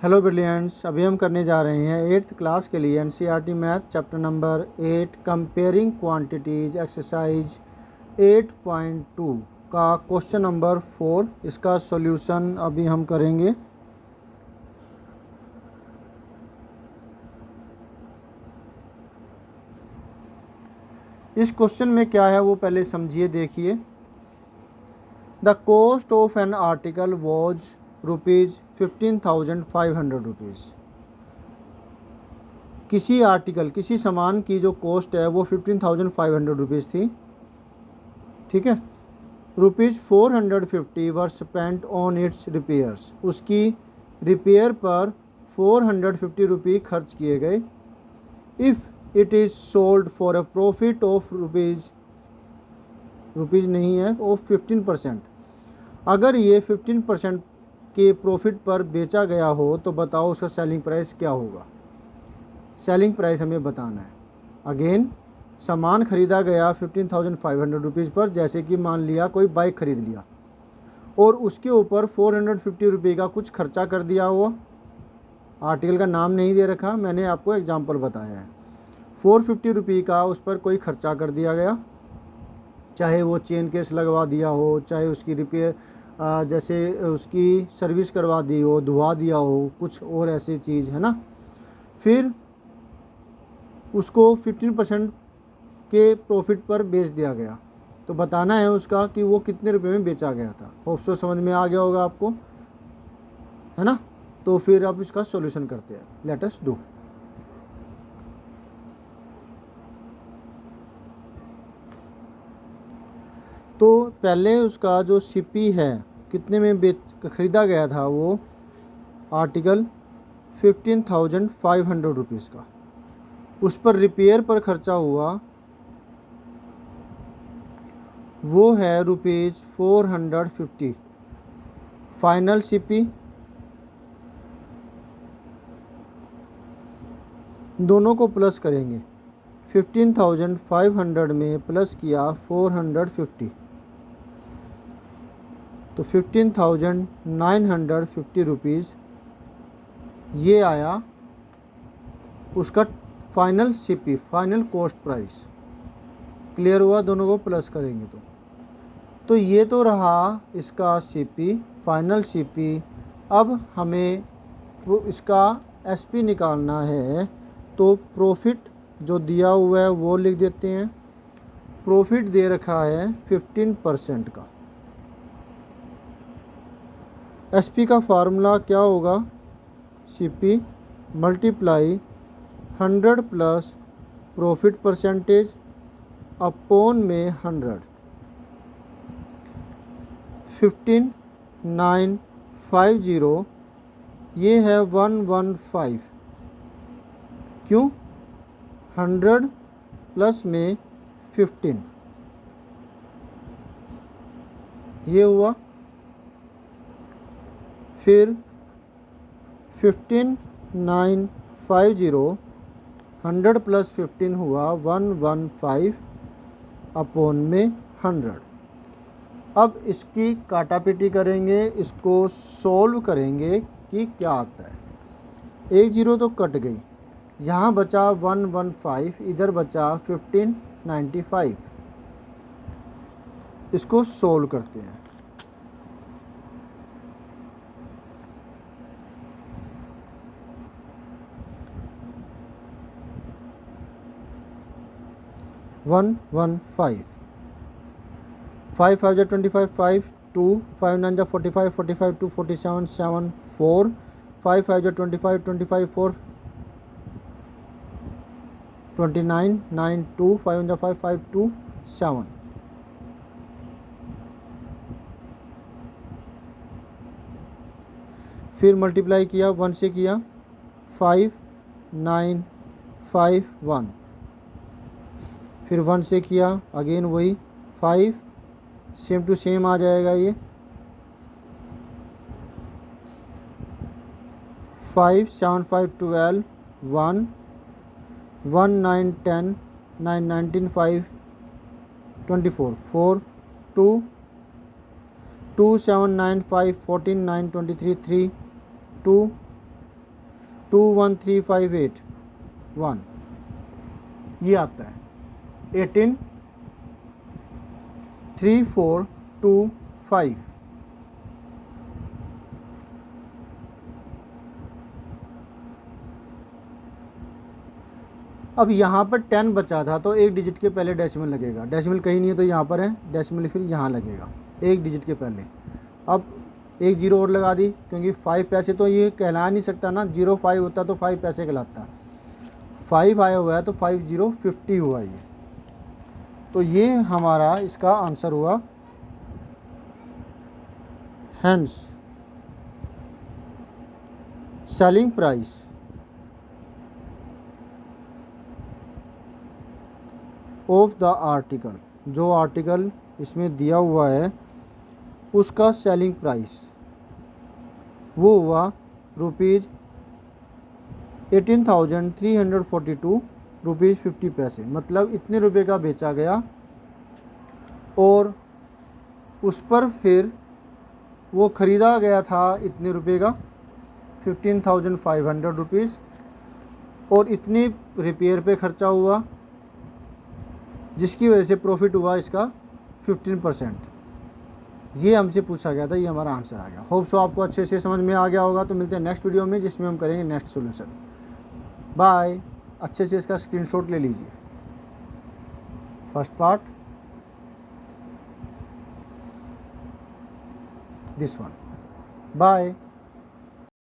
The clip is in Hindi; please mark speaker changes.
Speaker 1: हेलो ब्रिलियंट्स, अभी हम करने जा रहे हैं 8th क्लास के लिए NCERT math chapter number 8 comparing quantities exercise 8.2 का क्वेश्चन नंबर 4। इसका सॉल्यूशन अभी हम करेंगे। इस क्वेश्चन में क्या है वो पहले समझिए, देखिए। The cost of an article was ₹15,500। किसी आर्टिकल, किसी सामान की जो कॉस्ट है वो 15,500 रुपीज़ थी, ठीक है। ₹450 वर स्पेंट ऑन इट्स रिपेयर्स। उसकी रिपेयर पर 450 रुपये खर्च किए गए। If it is sold for a profit of rupees नहीं है, ऑफ 15%। अगर ये 15% के प्रॉफिट पर बेचा गया हो तो बताओ उसका सेलिंग प्राइस क्या होगा। सेलिंग प्राइस हमें बताना है। अगेन, सामान खरीदा गया 15,500 रुपीज़ पर, जैसे कि मान लिया कोई बाइक खरीद लिया और उसके ऊपर 450 रुपये का कुछ खर्चा कर दिया हुआ। आर्टिकल का नाम नहीं दे रखा, मैंने आपको एग्जांपल बताया है। 450 रुपये का उस पर कोई खर्चा कर दिया गया, चाहे वो चेन केस लगवा दिया हो, चाहे उसकी रिपेयर जैसे उसकी सर्विस करवा दी हो, धुआ दिया हो, कुछ और ऐसी चीज़ है ना। फिर उसको 15% के प्रॉफिट पर बेच दिया गया, तो बताना है उसका कि वो कितने रुपए में बेचा गया था। होप सो समझ में आ गया होगा आपको, है ना। तो फिर अब इसका सॉल्यूशन करते हैं, लेट अस डू। तो पहले उसका जो सीपी है, कितने में खरीदा गया था वो आर्टिकल 15,500 रुपीज़ का। उस पर रिपेयर पर खर्चा हुआ वो है ₹450। फाइनल सीपी, दोनों को प्लस करेंगे। 15,500 में प्लस किया 450, तो 15,950 रुपीज़ ये आया उसका final CP, final cost price. Clear हुआ? दोनों को प्लस करेंगे तो ये तो रहा इसका सीपी, फाइनल सीपी। अब हमें इसका एसपी निकालना है, तो प्रॉफिट जो दिया हुआ है वो लिख देते हैं। प्रॉफिट दे रखा है 15% का। एसपी का फार्मूला क्या होगा? CP multiply 100 plus profit percentage upon में 100। 15,950 ये है 115। क्यों? 100 प्लस में 15 ये हुआ। फिर 15,950 100 प्लस 15 हुआ 115 अपॉन में 100। अब इसकी काटापीटी करेंगे, इसको सॉल्व करेंगे कि क्या आता है। एक जीरो तो कट गई, यहाँ बचा 115, इधर बचा 1595। इसको सॉल्व करते हैं। वन 5 5 जा 25, 5 2 5 9 जा 45, 45 2 47 7 4 5 5 जा 25, 25 4 29 9 2 5 जा 5 5 2 7। फिर मल्टीप्लाई किया 1 से किया 5 9 5 1। फिर 1 से किया अगेन वही 5, सेम टू सेम आ जाएगा ये। 5 7 5 12 1 1 9 10 9 19 5 24 4 2 2 7 9 5 14 9 23 3 2 213581 ये आता है 183425। अब यहाँ पर 10 बचा था तो एक डिजिट के पहले डेसिमल लगेगा, डेसिमल कहीं नहीं है तो यहाँ पर है डेसिमल, फिर यहाँ लगेगा एक डिजिट के पहले। अब एक जीरो और लगा दी क्योंकि 5 पैसे तो ये कहला नहीं सकता ना, 05 होता तो 5 पैसे कहलाता, 5 आया हुआ है तो 5050 हुआ ये। तो ये हमारा इसका आंसर हुआ। Hence selling price of the article, जो आर्टिकल इसमें दिया हुआ है उसका सेलिंग प्राइस वो हुआ रुपीज़ 18,342 रुपीज़ 50 पैसे। मतलब इतने रुपए का बेचा गया और उस पर फिर वो ख़रीदा गया था इतने रुपए का 15,500 रुपीज़, और इतनी रिपेयर पे खर्चा हुआ जिसकी वजह से प्रॉफिट हुआ इसका 15%। ये हमसे पूछा गया था, ये हमारा आंसर आ गया। होप सो आपको अच्छे से समझ में आ गया होगा। तो मिलते हैं नेक्स्ट वीडियो में जिसमें हम करेंगे नेक्स्ट सॉल्यूशन। बाय। अच्छे से इसका स्क्रीनशॉट ले लीजिए, first part this one. Bye.